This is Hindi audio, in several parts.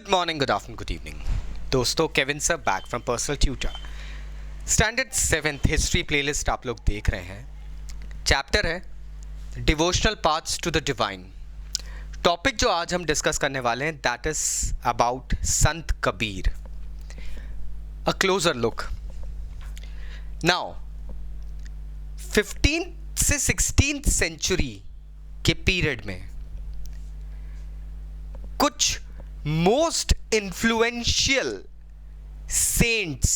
Good morning, good afternoon, good evening दोस्तों। Kevin sir back from Personal Tutor. Standard 7th history playlist आप लोग देख रहे हैं। चैप्टर है devotional paths to the divine. Topic जो आज हम डिस्कस करने वाले हैं that is about Sant Kabir. A closure look now. 15th से 16th सेंचुरी के पीरियड में कुछ मोस्ट इन्फ्लुएंशियल सेंट्स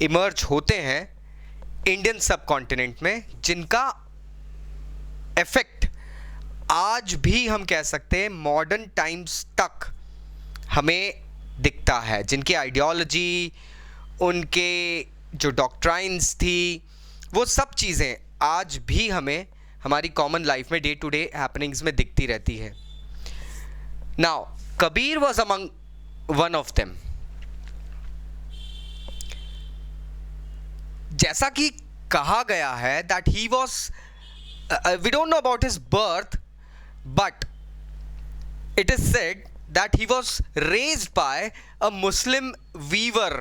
इमर्ज होते हैं इंडियन सब कॉन्टिनेंट में, जिनका इफेक्ट आज भी हम कह सकते हैं मॉडर्न टाइम्स तक हमें दिखता है। जिनकी आइडियोलॉजी, उनके जो डॉक्ट्राइन्स थी, वो सब चीज़ें आज भी हमें हमारी कॉमन लाइफ में डे टू डे हैपनिंग्स में दिखती रहती है। Now, Kabir was among one of them. जैसा कि कहा गया है that he was, we don't know about his birth, but it is said that he was raised by a Muslim weaver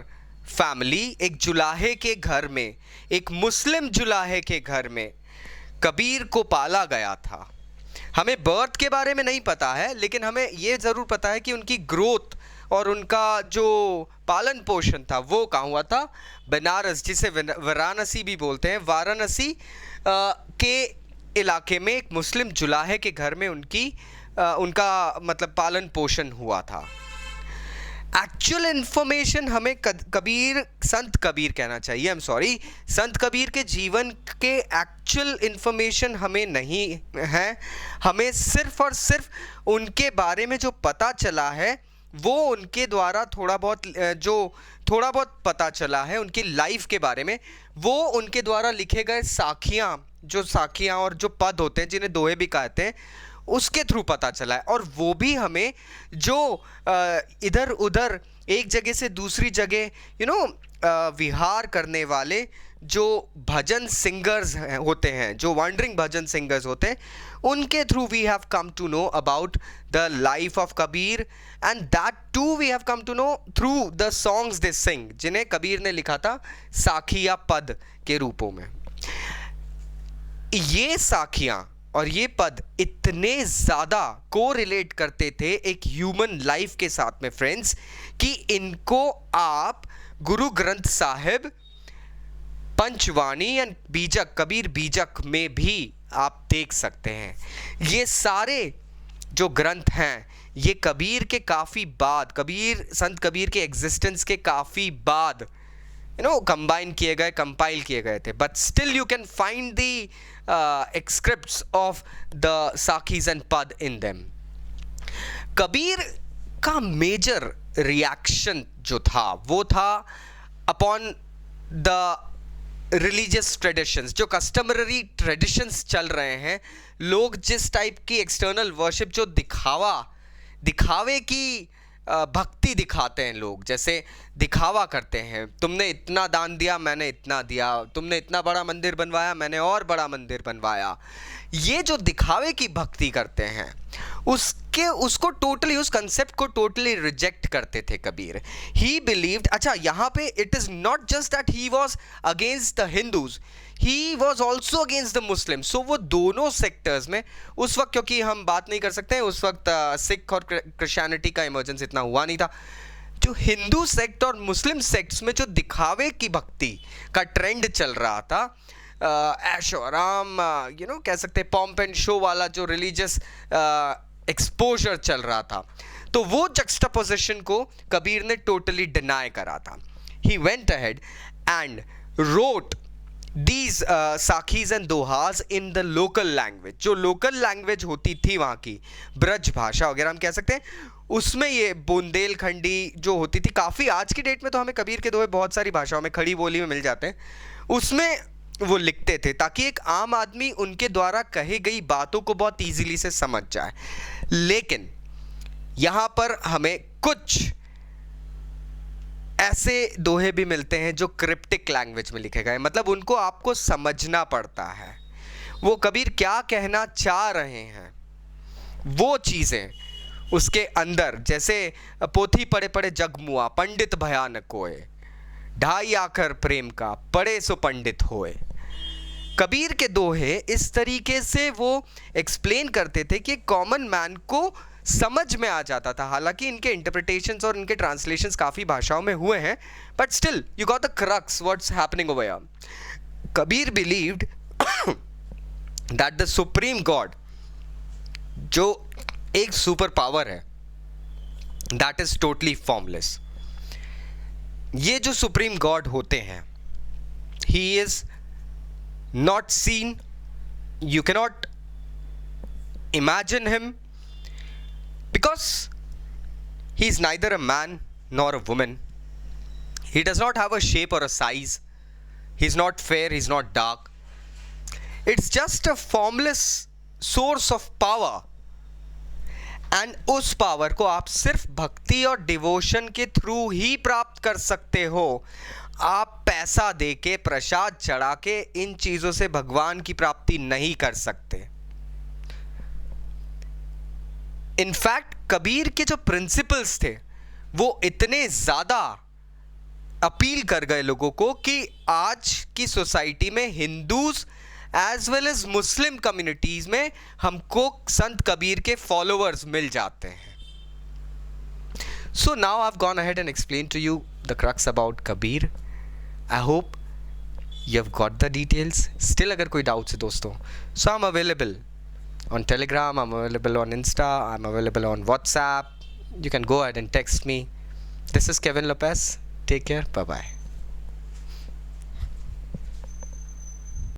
family. एक जुलाहे के घर में, एक मुस्लिम जुलाहे के घर में कबीर को पाला गया था। हमें बर्थ के बारे में नहीं पता है, लेकिन हमें ये ज़रूर पता है कि उनकी ग्रोथ और उनका जो पालन पोषण था वो कहाँ हुआ था। बनारस, जिसे वाराणसी भी बोलते हैं, वाराणसी के इलाके में एक मुस्लिम जुलाहे के घर में उनका मतलब पालन पोषण हुआ था। एक्चुअल इन्फॉर्मेशन हमें संत कबीर कहना चाहिए, आई एम सॉरी, संत कबीर के जीवन के एक्चुअल इन्फॉर्मेशन हमें नहीं है। हमें सिर्फ और सिर्फ उनके बारे में जो पता चला है वो उनके द्वारा थोड़ा बहुत पता चला है उनकी लाइफ के बारे में, वो उनके द्वारा लिखे गए साखियाँ और जो पद होते हैं जिन्हें दोहे भी कहते हैं, उसके थ्रू पता चला है। और वो भी हमें जो इधर उधर एक जगह से दूसरी जगह विहार करने वाले जो भजन सिंगर्स होते हैं, जो वॉन्डरिंग भजन सिंगर्स होते हैं, उनके through we have come to know about the life of Kabir, and that too we have come to know through the songs they sing, जिन्हें कबीर ने लिखा था साखी या पद के रूपों में। ये साखियाँ और ये पद इतने ज़्यादा को रिलेट करते थे एक ह्यूमन लाइफ के साथ में फ्रेंड्स, कि इनको आप गुरु ग्रंथ साहिब, पंचवाणी एंड बीजक, कबीर बीजक में भी आप देख सकते हैं। ये सारे जो ग्रंथ हैं ये कबीर के काफ़ी बाद, संत कबीर के एग्जिस्टेंस के काफ़ी बाद कंबाइन किए गए, कंपाइल किए गए थे, but still you can find the excerpts of the sakhis and pad in them. Kabir का मेजर रिएक्शन जो था वो था अपॉन द रिलीजियस ट्रेडिशंस, जो कस्टमरी ट्रेडिशंस चल रहे हैं। लोग जिस टाइप की एक्सटर्नल वर्शिप, जो दिखावे की भक्ति दिखाते हैं, लोग जैसे दिखावा करते हैं, तुमने इतना दान दिया, मैंने इतना दिया, तुमने इतना बड़ा मंदिर बनवाया, मैंने और बड़ा मंदिर बनवाया, ये जो दिखावे की भक्ति करते हैं उसको टोटली, उस कंसेप्ट को टोटली रिजेक्ट करते थे कबीर। ही बिलीव्ड, अच्छा यहाँ पे it is not just that he was against the Hindus, he was also against the Muslim. So वो दोनों सेक्टर्स में उस वक्त, क्योंकि हम बात नहीं कर सकते उस वक्त सिख और क्रिश्चियनिटी का इमर्जेंस इतना हुआ नहीं था, जो हिंदू सेक्ट और मुस्लिम सेक्ट्स में जो दिखावे की भक्ति का ट्रेंड चल रहा था, ऐशो आराम, कह सकते हैं पॉम्प एंड शो वाला जो रिलीजियस एक्सपोजर चल रहा था, तो वो जक्सटापोजिशन को कबीर ने टोटली डिनाई करा था। He went ahead and wrote these sakhis and dohas in the local language, जो लोकल लैंग्वेज होती थी वहाँ की, ब्रज भाषा वगैरह हम कह सकते हैं, उसमें ये बुंदेलखंडी जो होती थी, काफ़ी आज की डेट में तो हमें कबीर के दोहे बहुत सारी भाषाओं में, खड़ी बोली में मिल जाते हैं, उसमें वो लिखते थे ताकि एक आम आदमी उनके द्वारा कही गई बातों को बहुत ईजीली से समझ जाए। लेकिन यहाँ पर हमें कुछ ऐसे दोहे भी मिलते हैं जो क्रिप्टिक लैंग्वेज में लिखे गए, मतलब उनको आपको समझना पड़ता है वो कबीर क्या कहना चाह रहे हैं। वो चीज़ें उसके अंदर जैसे पोथी पढ़े पढ़े जग मुआ, पंडित भयानक कोय, ढाई आकर प्रेम का, पढ़े सो पंडित होए। कबीर के दोहे इस तरीके से वो एक्सप्लेन करते थे कि कॉमन मैन को समझ में आ जाता था। हालांकि इनके इंटरप्रिटेशंस और इनके ट्रांसलेशंस काफ़ी भाषाओं में हुए हैं, but still you got the crux what's happening over here. Kabir believed that the supreme God, जो एक सुपर पावर है, दैट इज टोटली फॉर्मलेस। ये जो सुप्रीम गॉड होते हैं, he is not seen, you cannot imagine him because he is neither a man nor a woman. He does not have a shape or a size. He's not fair, he's not dark. It's just a formless source of power. And उस पावर को आप सिर्फ भक्ति और डिवोशन के थ्रू ही प्राप्त कर सकते हो। आप पैसा देके, प्रसाद चढ़ा के इन चीजों से भगवान की प्राप्ति नहीं कर सकते। इनफैक्ट कबीर के जो प्रिंसिपल्स थे वो इतने ज्यादा अपील कर गए लोगों को कि आज की सोसाइटी में Hindus as well as Muslim communities में हमको संत कबीर के फॉलोअर्स मिल जाते हैं। So now I've gone ahead and explained to you the crux about Kabir. I hope you've got the details. Still अगर कोई doubts है दोस्तों, so I'm available on Telegram, I'm available on Insta, I'm available on WhatsApp. You can go ahead and text me. This is Kevin Lopez. Take care. Bye bye.